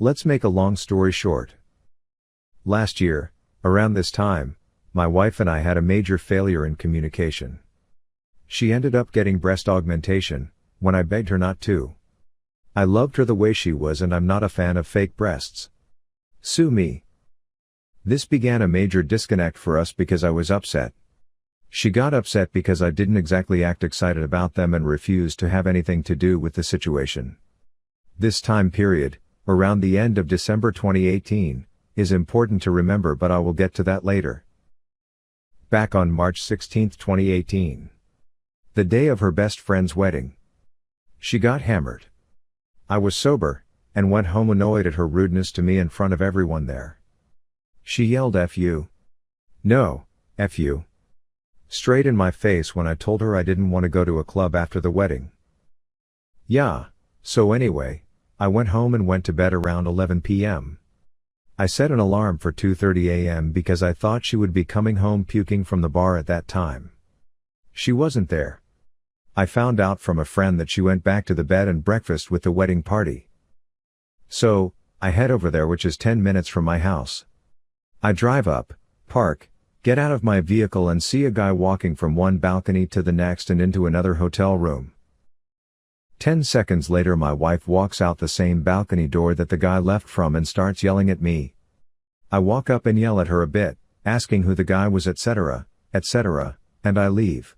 Let's make a long story short. Last year, around this time, my wife and I had a major failure in communication. She ended up getting breast augmentation, when I begged her not to. I loved her the way she was and I'm not a fan of fake breasts. Sue me. This began a major disconnect for us because I was upset. She got upset because I didn't exactly act excited about them and refused to have anything to do with the situation. This time period, around the end of December 2018, is important to remember, but I will get to that later. Back on March 16, 2018. The day of her best friend's wedding. She got hammered. I was sober, and went home annoyed at her rudeness to me in front of everyone there. She yelled "F you." No, F you. Straight in my face when I told her I didn't want to go to a club after the wedding. Yeah, so anyway, I went home and went to bed around 11 p.m. I set an alarm for 2:30 a.m. because I thought she would be coming home puking from the bar at that time. She wasn't there. I found out from a friend that she went back to the bed and breakfast with the wedding party. So, I head over there, which is 10 minutes from my house. I drive up, park, get out of my vehicle and see a guy walking from one balcony to the next and into another hotel room. 10 seconds later my wife walks out the same balcony door that the guy left from and starts yelling at me. I walk up and yell at her a bit, asking who the guy was, etc., and I leave.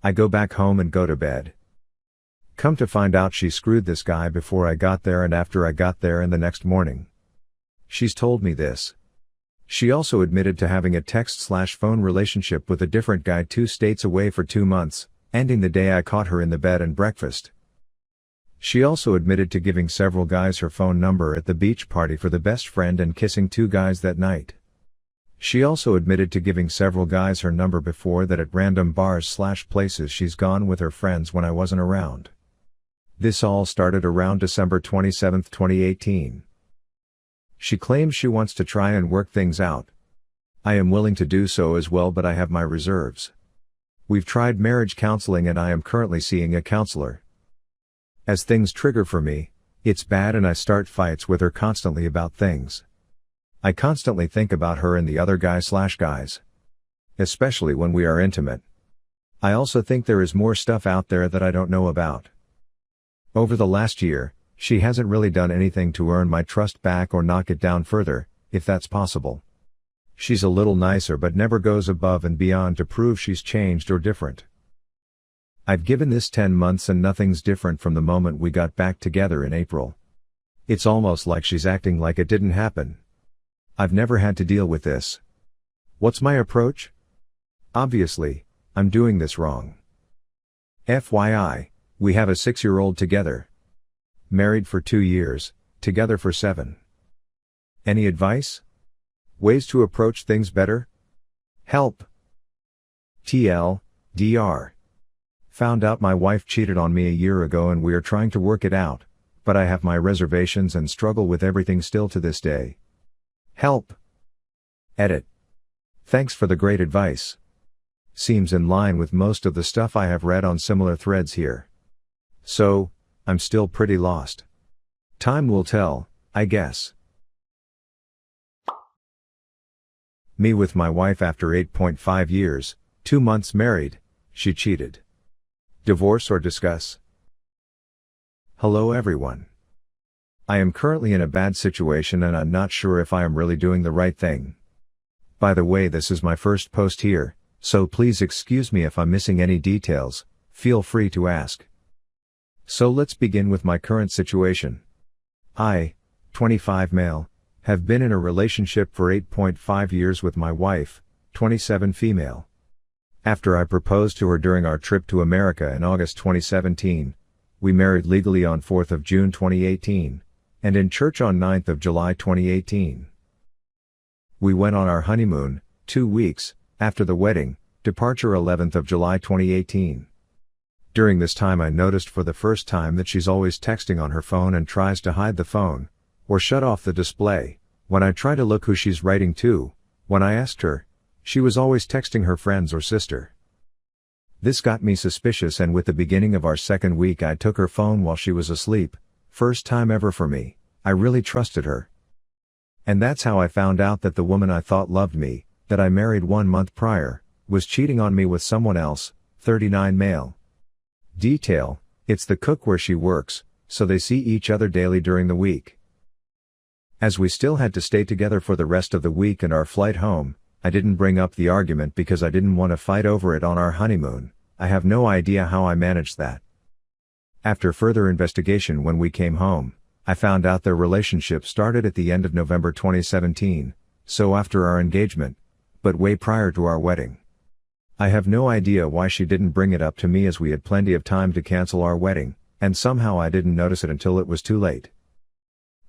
I go back home and go to bed. Come to find out she screwed this guy before I got there and after I got there and the next morning. She's told me this. She also admitted to having a text/phone relationship with a different guy 2 states away for 2 months, ending the day I caught her in the bed and breakfast. She also admitted to giving several guys her phone number at the beach party for the best friend and kissing 2 guys that night. She also admitted to giving several guys her number before that at random bars/places she's gone with her friends when I wasn't around. This all started around December 27, 2018. She claims she wants to try and work things out. I am willing to do so as well, but I have my reserves. We've tried marriage counseling and I am currently seeing a counselor. As things trigger for me, it's bad and I start fights with her constantly about things. I constantly think about her and the other guys. Especially when we are intimate. I also think there is more stuff out there that I don't know about. Over the last year, she hasn't really done anything to earn my trust back or knock it down further, if that's possible. She's a little nicer but never goes above and beyond to prove she's changed or different. I've given this 10 months and nothing's different from the moment we got back together in April. It's almost like she's acting like it didn't happen. I've never had to deal with this. What's my approach? Obviously, I'm doing this wrong. FYI, we have a 6-year-old together. Married for 2 years, together for 7. Any advice? Ways to approach things better? Help. TL/DR. Found out my wife cheated on me a year ago and we are trying to work it out, but I have my reservations and struggle with everything still to this day. Help. Edit. Thanks for the great advice. Seems in line with most of the stuff I have read on similar threads here. So, I'm still pretty lost. Time will tell, I guess. Me with my wife after 8.5 years, 2 months married, she cheated. Divorce or discuss? Hello everyone. I am currently in a bad situation and I'm not sure if I am really doing the right thing. By the way, this is my first post here, so please excuse me if I'm missing any details, feel free to ask. So let's begin with my current situation. I, 25 male, have been in a relationship for 8.5 years with my wife, 27 female. After I proposed to her during our trip to America in August 2017, we married legally on 4th of June 2018, and in church on 9th of July 2018. We went on our honeymoon, 2 weeks, after the wedding, departure 11th of July 2018. During this time I noticed for the first time that she's always texting on her phone and tries to hide the phone, or shut off the display. When I try to look who she's writing to, when I asked her, she was always texting her friends or sister. This got me suspicious and with the beginning of our second week I took her phone while she was asleep, first time ever for me. I really trusted her. And that's how I found out that the woman I thought loved me, that I married 1 month prior, was cheating on me with someone else, 39 male. Detail, it's the cook where she works, so they see each other daily during the week. As we still had to stay together for the rest of the week and our flight home, I didn't bring up the argument because I didn't want to fight over it on our honeymoon. I have no idea how I managed that. After further investigation when we came home, I found out their relationship started at the end of November 2017, so after our engagement, but way prior to our wedding. I have no idea why she didn't bring it up to me as we had plenty of time to cancel our wedding, and somehow I didn't notice it until it was too late.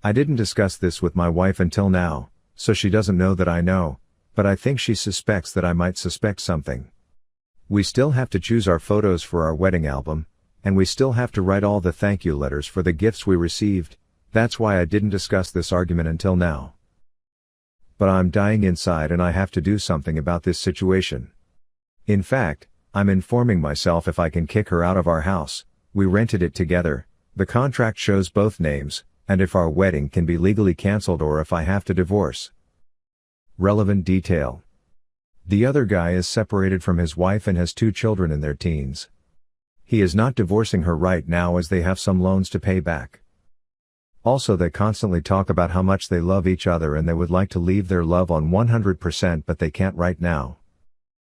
I didn't discuss this with my wife until now, so she doesn't know that I know, but I think she suspects that I might suspect something. We still have to choose our photos for our wedding album, and we still have to write all the thank you letters for the gifts we received. That's why I didn't discuss this argument until now. But I'm dying inside and I have to do something about this situation. In fact, I'm informing myself if I can kick her out of our house. We rented it together, the contract shows both names, and if our wedding can be legally cancelled or if I have to divorce. Relevant detail. The other guy is separated from his wife and has 2 children in their teens. He is not divorcing her right now as they have some loans to pay back. Also, they constantly talk about how much they love each other and they would like to leave their love on 100% but they can't right now.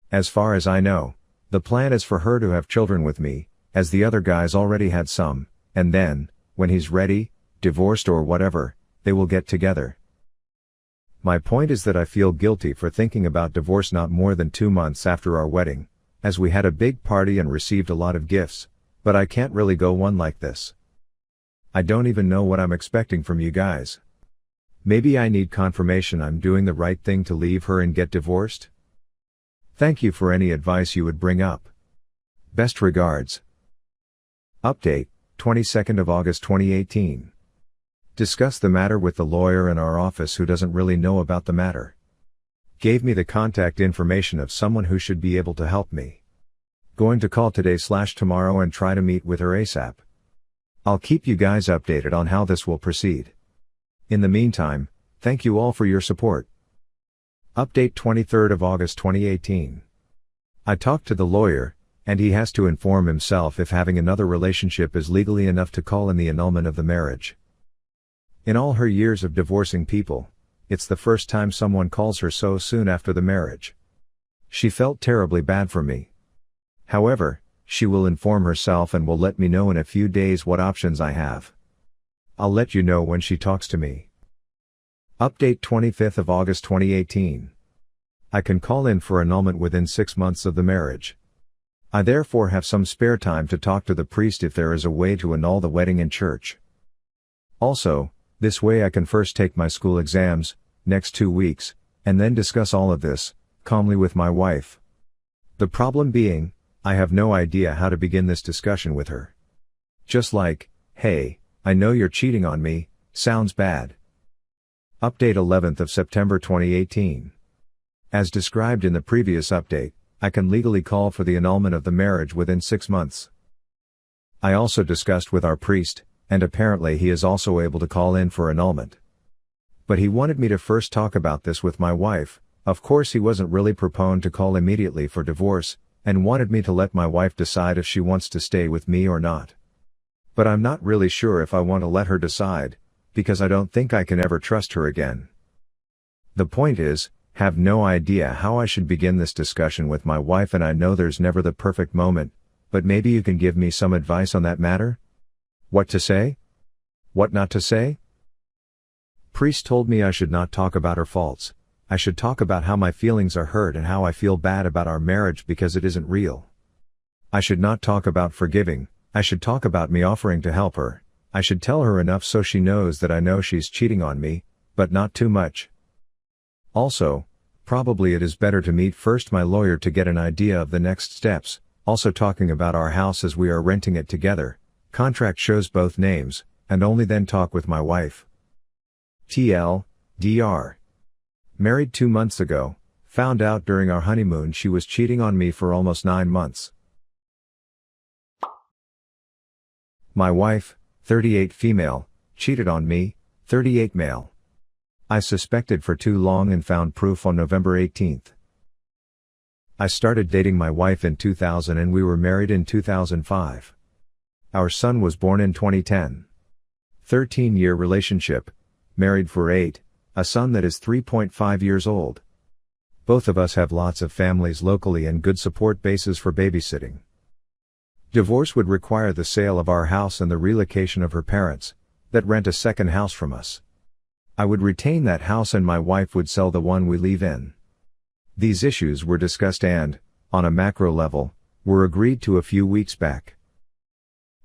As far as I know, the plan is for her to have children with me, as the other guys already had some, and then, when he's ready, divorced or whatever, they will get together. My point is that I feel guilty for thinking about divorce not more than 2 months after our wedding, as we had a big party and received a lot of gifts, but I can't really go on like this. I don't even know what I'm expecting from you guys. Maybe I need confirmation I'm doing the right thing to leave her and get divorced? Thank you for any advice you would bring up. Best regards. Update, 22nd of August 2018. Discussed the matter with the lawyer in our office who doesn't really know about the matter. Gave me the contact information of someone who should be able to help me. Going to call today/tomorrow and try to meet with her ASAP. I'll keep you guys updated on how this will proceed. In the meantime, thank you all for your support. Update 23rd of August 2018. I talked to the lawyer, and he has to inform himself if having another relationship is legally enough to call in the annulment of the marriage. In all her years of divorcing people, it's the first time someone calls her so soon after the marriage. She felt terribly bad for me. However, she will inform herself and will let me know in a few days what options I have. I'll let you know when she talks to me. Update 25th of August 2018. I can call in for annulment within 6 months of the marriage. I therefore have some spare time to talk to the priest if there is a way to annul the wedding in church. Also, this way I can first take my school exams, next 2 weeks, and then discuss all of this, calmly with my wife. The problem being, I have no idea how to begin this discussion with her. Just like, hey, I know you're cheating on me, sounds bad. Update 11th of September 2018. As described in the previous update, I can legally call for the annulment of the marriage within 6 months. I also discussed with our priest, and apparently he is also able to call in for annulment. But he wanted me to first talk about this with my wife. Of course he wasn't really proponed to call immediately for divorce, and wanted me to let my wife decide if she wants to stay with me or not. But I'm not really sure if I want to let her decide, because I don't think I can ever trust her again. The point is, have no idea how I should begin this discussion with my wife, and I know there's never the perfect moment, but maybe you can give me some advice on that matter? What to say? What not to say? Priest told me I should not talk about her faults. I should talk about how my feelings are hurt and how I feel bad about our marriage because it isn't real. I should not talk about forgiving. I should talk about me offering to help her. I should tell her enough so she knows that I know she's cheating on me, but not too much. Also, probably it is better to meet first my lawyer to get an idea of the next steps, also talking about our house as we are renting it together, contract shows both names, and only then talk with my wife. TL, Dr. Married 2 months ago, found out during our honeymoon she was cheating on me for almost 9 months. My wife, 38 female, cheated on me, 38 male. I suspected for too long and found proof on November 18. I started dating my wife in 2000 and we were married in 2005. Our son was born in 2010. 13-year relationship, married for 8, a son that is 3.5 years old. Both of us have lots of families locally and good support bases for babysitting. Divorce would require the sale of our house and the relocation of her parents, that rent a second house from us. I would retain that house and my wife would sell the one we live in. These issues were discussed and, on a macro level, were agreed to a few weeks back.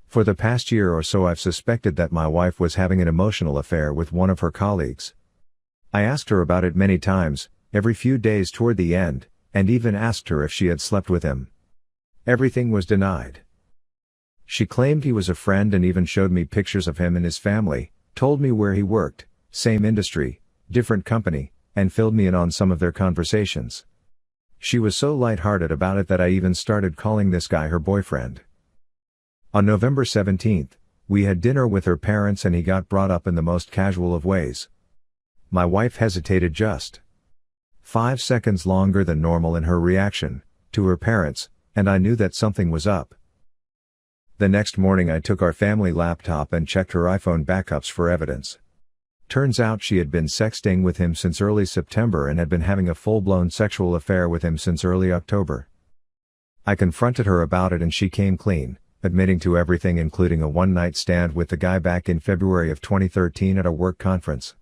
For the past year or so I've suspected that my wife was having an emotional affair with one of her colleagues. I asked her about it many times, every few days toward the end, and even asked her if she had slept with him. Everything was denied. She claimed he was a friend and even showed me pictures of him and his family, told me where he worked, same industry, different company, and filled me in on some of their conversations. She was so lighthearted about it that I even started calling this guy her boyfriend. On November 17, we had dinner with her parents and he got brought up in the most casual of ways. My wife hesitated just 5 seconds longer than normal in her reaction to her parents, and I knew that something was up. The next morning I took our family laptop and checked her iPhone backups for evidence. Turns out she had been sexting with him since early September and had been having a full-blown sexual affair with him since early October. I confronted her about it and she came clean, admitting to everything including a one-night stand with the guy back in February of 2013 at a work conference.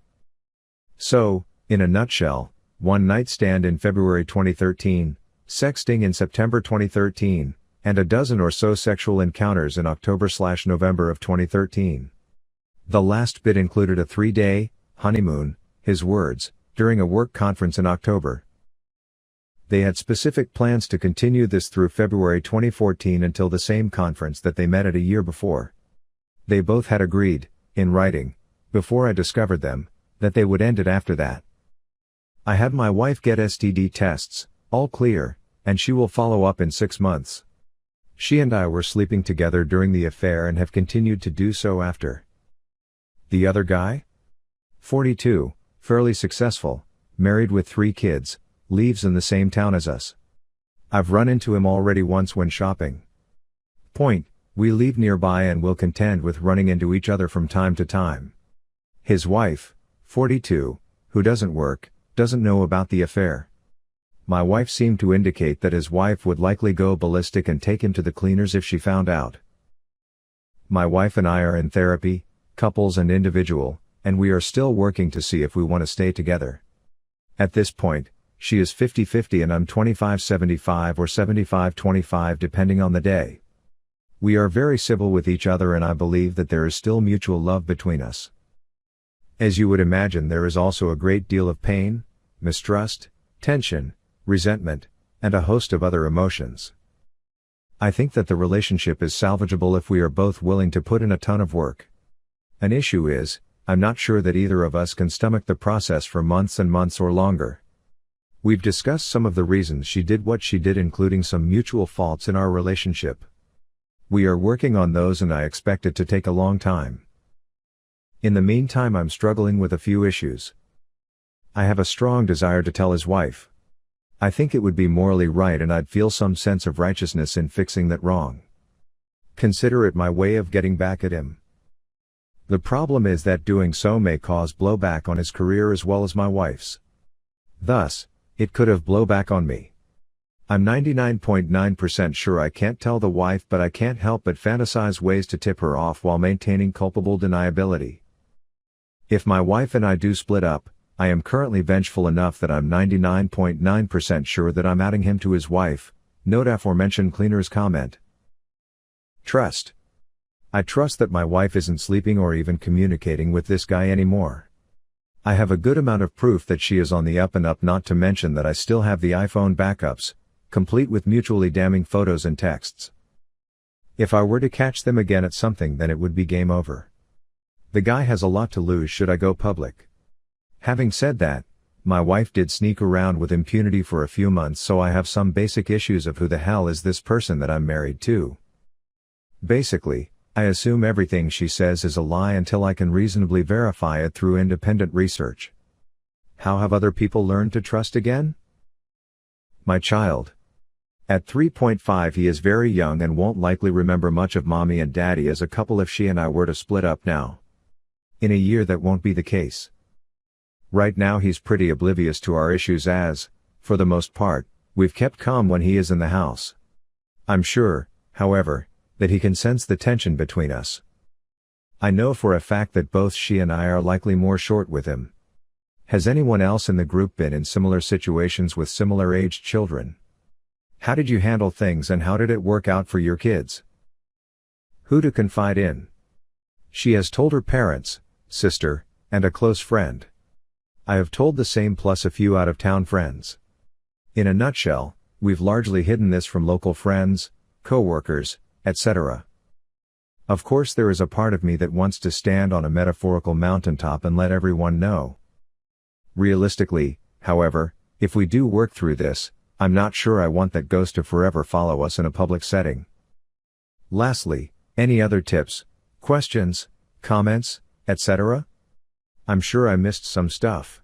So, in a nutshell, one-night stand in February 2013, sexting in September 2013, and a dozen or so sexual encounters in October/November of 2013. The last bit included a 3-day honeymoon, his words, during a work conference in October. They had specific plans to continue this through February 2014 until the same conference that they met at a year before. They both had agreed, in writing, before I discovered them, that they would end it after that. I had my wife get STD tests, all clear, and she will follow up in 6 months. She and I were sleeping together during the affair and have continued to do so after. The other guy? 42, fairly successful, married with 3 kids, lives in the same town as us. I've run into him already once when shopping. We live nearby and will contend with running into each other from time to time. His wife, 42, who doesn't work, doesn't know about the affair. My wife seemed to indicate that his wife would likely go ballistic and take him to the cleaners if she found out. My wife and I are in therapy, couples and individual, and we are still working to see if we want to stay together. At this point, she is 50-50 and I'm 25-75 or 75-25 depending on the day. We are very civil with each other and I believe that there is still mutual love between us. As you would imagine, there is also a great deal of pain, mistrust, tension, resentment, and a host of other emotions. I think that the relationship is salvageable if we are both willing to put in a ton of work. An issue is, I'm not sure that either of us can stomach the process for months and months or longer. We've discussed some of the reasons she did what she did, including some mutual faults in our relationship. We are working on those and I expect it to take a long time. In the meantime, I'm struggling with a few issues. I have a strong desire to tell his wife. I think it would be morally right and I'd feel some sense of righteousness in fixing that wrong. Consider it my way of getting back at him. The problem is that doing so may cause blowback on his career as well as my wife's. Thus, it could have blowback on me. I'm 99.9% sure I can't tell the wife, but I can't help but fantasize ways to tip her off while maintaining culpable deniability. If my wife and I do split up, I am currently vengeful enough that I'm 99.9% sure that I'm adding him to his wife. Note aforementioned cleaner's comment. Trust. I trust that my wife isn't sleeping or even communicating with this guy anymore. I have a good amount of proof that she is on the up and up, not to mention that I still have the iPhone backups, complete with mutually damning photos and texts. If I were to catch them again at something, then it would be game over. The guy has a lot to lose should I go public. Having said that, my wife did sneak around with impunity for a few months, so I have some basic issues of who the hell is this person that I'm married to. Basically, I assume everything she says is a lie until I can reasonably verify it through independent research. How have other people learned to trust again? My child. At 3.5 he is very young and won't likely remember much of mommy and daddy as a couple if she and I were to split up now. In a year that won't be the case. Right now he's pretty oblivious to our issues as, for the most part, we've kept calm when he is in the house. I'm sure, however, that he can sense the tension between us. I know for a fact that both she and I are likely more short with him. Has anyone else in the group been in similar situations with similar aged children? How did you handle things and how did it work out for your kids? Who to confide in? She has told her parents, sister, and a close friend. I have told the same plus a few out-of-town friends. In a nutshell, we've largely hidden this from local friends, co-workers, etc. Of course there is a part of me that wants to stand on a metaphorical mountaintop and let everyone know. Realistically, however, if we do work through this, I'm not sure I want that ghost to forever follow us in a public setting. Lastly, any other tips, questions, comments, etc.? I'm sure I missed some stuff.